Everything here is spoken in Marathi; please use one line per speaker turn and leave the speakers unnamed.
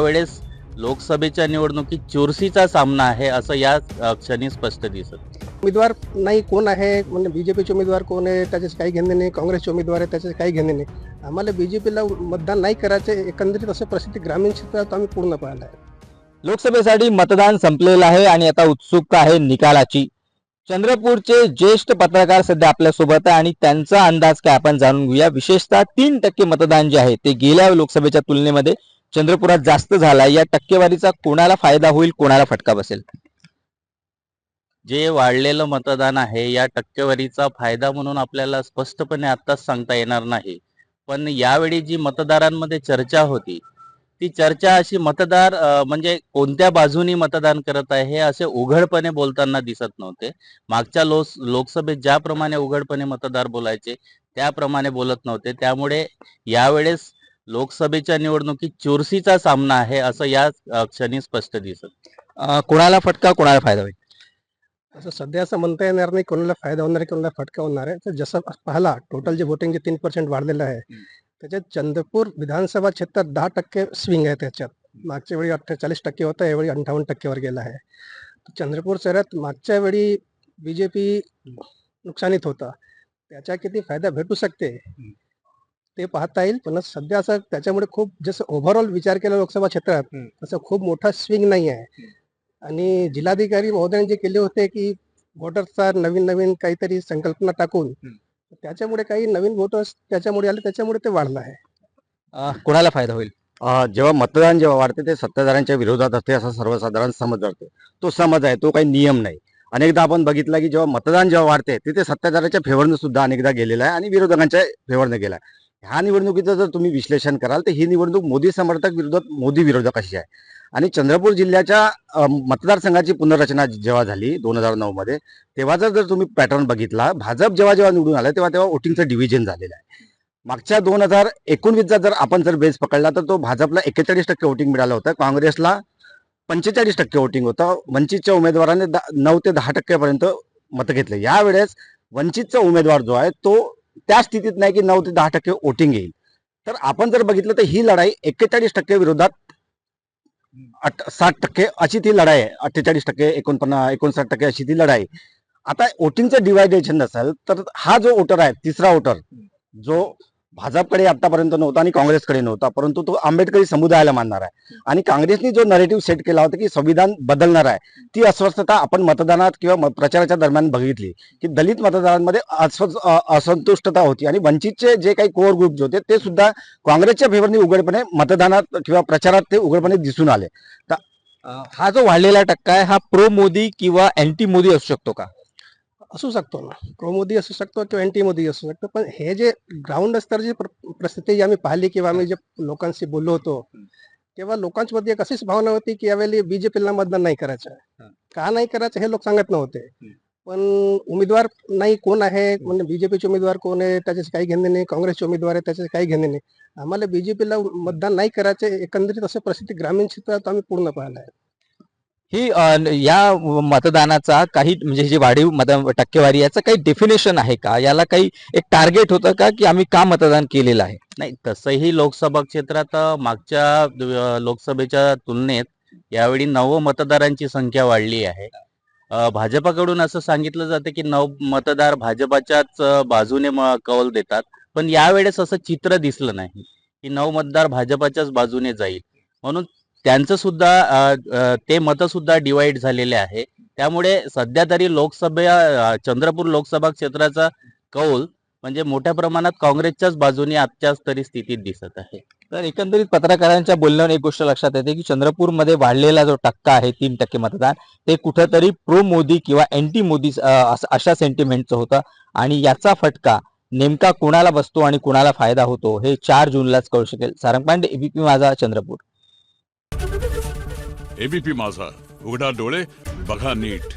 यावेळेस लोकसभेच्या निवडणुकीत चुरशीचा सामना आहे असं या क्षणी स्पष्ट दिसत.
उमेदवार नाही कोण आहे म्हणजे बीजेपीचे उमेदवार कोण आहे त्याच्याशी काही घेणे नाही, काँग्रेसचे उमेदवार आहे त्याच्याशी काही घेणे नाही. आम्हाला बीजेपीला मतदान नाही करायचे, एकंदरीत असं परिस्थिती ग्रामीण क्षेत्रात आम्ही पूर्ण पाहिलं आहे.
लोकसभेसाठी मतदान संपलेलं आहे आणि आता उत्सुकता आहे निकालाची. चंद्रपूरचे ज्येष्ठ पत्रकार सध्या आपल्या सोबत आहे आणि त्यांचा अंदाज काय आपण जाणून घेऊया. विशेषतः 3% मतदान जे आहे ते गेल्या लोकसभेच्या तुलनेमध्ये चंद्रपुरात जास्त झाला. या टक्केवारीचा कोणाला फायदा होईल, कोणाला फटका बसेल?
जे वाढलेलं मतदान आहे या टक्केवारीचा फायदा म्हणून आपल्याला स्पष्टपणे आत्ताच सांगता येणार नाही. पण यावेळी जी मतदारांमध्ये चर्चा होती ती चर्चा अशी मतदार म्हणजे कोणत्या बाजूनी मतदान करत आहे हे असे उघडपणे बोलताना दिसत नव्हते. मागच्या लोकसभेत ज्याप्रमाणे उघडपणे मतदार बोलायचे त्याप्रमाणे बोलत नव्हते. त्यामुळे यावेळेस लोकसभेच्या निवडणुकीत चुरशीचा सामना आहे असं या क्षणी स्पष्ट दिसत.
कोणाला फटका, कोणाला फायदा होईल?
असं सध्या असं म्हणता येणार नाही कोणाला फायदा होणार आहे कोणाला फटका होणार आहे. तर जसं पाहिला टोटल जे वोटिंग जे 3% वाढलेलं आहे त्याच्यात चंद्रपूर विधानसभा क्षेत्रात 10% स्विंग आहे. त्याच्यात मागच्या वेळी 48% होता, यावेळी 58% वर गेला आहे. चंद्रपूर शहरात मागच्या वेळी बीजेपी नुकसानीत होता, त्याचा किती फायदा भेटू शकते ते पाहता येईल. पण सध्या असं त्याच्यामुळे खूप जसं ओव्हरऑल विचार केला लोकसभा क्षेत्रात तसं खूप मोठा स्विंग नाही आहे. आणि जिल्हाधिकारी महोदयांनी जे केले होते की वोटर्सचा नवीन काहीतरी संकल्पना टाकून त्याच्यामुळे काही नवीन वोटर्स त्याच्यामुळे आले, त्याच्यामुळे ते वाढलं आहे.
कोणाला फायदा होईल?
जेव्हा मतदान जेव्हा वाढते ते सत्ताधाऱ्यांच्या विरोधात असते असा सर्वसाधारण समज वाढतो. तो समज आहे, तो काही नियम नाही. अनेकदा आपण बघितलं की जेव्हा मतदान जेव्हा वाढते तिथे सत्ताधाऱ्याच्या फेवरनं सुद्धा अनेकदा गेलेला आहे आणि विरोधकांच्या फेवरनं गेला आहे. ह्या निवडणुकीचं जर तुम्ही विश्लेषण कराल तर ही निवडणूक मोदी समर्थक विरोधात मोदी विरोधक अशी आहे. आणि चंद्रपूर जिल्ह्याच्या मतदारसंघाची पुनर्रचना जेव्हा झाली 2009 मध्ये तेव्हा जर तुम्ही पॅटर्न बघितला, भाजप जेव्हा निवडून आलं तेव्हा वोटिंगचं डिव्हिजन झालेलं आहे. मागच्या 2019चा जर आपण बेस पकडला तर तो भाजपला 41% वोटिंग मिळालं होतं, काँग्रेसला 45% वोटिंग होतं. वंचितच्या उमेदवाराने 9 ते 10% पर्यंत मतं घेतले. यावेळेस वंचितचा उमेदवार जो आहे तो त्या स्थितीत नाही की 9 ते 10% वोटिंग येईल. तर आपण जर बघितलं तर ही लढाई 41% विरोधात 60% अशी ती लढाई आहे. 48%, 59% अशी ती लढाई. आता वोटिंगचं डिवायडेशन नसेल तर हा जो वोटर आहे, तिसरा वोटर जो भाजपकडे आतापर्यंत नव्हता आणि काँग्रेसकडे नव्हता, परंतु तो आंबेडकरी समुदायाला मानणार आहे. आणि काँग्रेसने जो नरेटिव्ह सेट केला होता की संविधान बदलणार आहे, ती अस्वस्थता आपण मतदानात किंवा प्रचाराच्या दरम्यान बघितली की दलित मतदारांमध्ये असंतुष्टता होती. आणि वंचितचे जे काही कोर ग्रुप जे होते ते सुद्धा काँग्रेसच्या फेवरने उघडपणे मतदानात किंवा प्रचारात ते उघडपणे दिसून आले.
हा जो वाढलेला टक्का आहे हा प्रो मोदी किंवा अँटी मोदी असू शकतो का?
असू शकतो ना, प्रो मोदी असू शकतो किंवा अँटी मोदी असू शकतो. पण हे जे ग्राउंड स्तराची परिस्थिती आम्ही पाहिली किंवा आम्ही जे लोकांशी बोललो होतो तेव्हा लोकांमध्ये एक अशीच भावना होती की यावेळी बीजेपीला मतदान नाही करायचं. का नाही करायचं हे लोक सांगत नव्हते. पण उमेदवार नाही कोण आहे म्हणजे बीजेपीचे उमेदवार कोण आहे त्याच्याशी काही घेणे नाही, काँग्रेसचे उमेदवार आहे त्याच्याशी काही घेणे नाही. आम्हाला बीजेपीला मतदान नाही करायचे, एकंदरीत असं परिस्थिती ग्रामीण क्षेत्रात आम्ही पूर्ण पाहिलं आहे.
ही या मतदानाचा काही म्हणजे जी वाढीव टक्केवारी याचं काही डेफिनेशन आहे का? याला काही एक टार्गेट होतं का की आम्ही का मतदान केलेलं आहे?
नाही, तसंही लोकसभा क्षेत्रात मागच्या लोकसभेच्या तुलनेत यावेळी मतदारांची संख्या वाढली आहे. भाजपाकडून असं सांगितलं जातं की मतदार भाजपाच्याच बाजूने कौल देतात, पण यावेळेस असं चित्र दिसलं नाही की मतदार भाजपाच्याच बाजूने जाईल. म्हणून त्यांचं सुद्धा ते मतं सुद्धा डिवाइड झालेले आहे. त्यामुळे सध्या तरी चंद्रपूर लोकसभा क्षेत्राचा कौल म्हणजे मोठ्या प्रमाणात काँग्रेसच्याच बाजूने आजच्याच तरी स्थितीत दिसत आहे.
तर एकंदरीत पत्रकारांच्या बोलण्यावर एक गोष्ट लक्षात येते की चंद्रपूरमध्ये वाढलेला जो टक्का आहे 3% मतदान ते कुठंतरी प्रो मोदी किंवा अँटी मोदी अशा सेंटिमेंटचं होतं. आणि याचा फटका नेमका कोणाला बसतो आणि कोणाला फायदा होतो हे 4 जूनलाच कळू शकेल. सारंग पांडे, एबीपी माझा, चंद्रपूर.
एबीपी माझा, उघडा डोळे बघा नीट.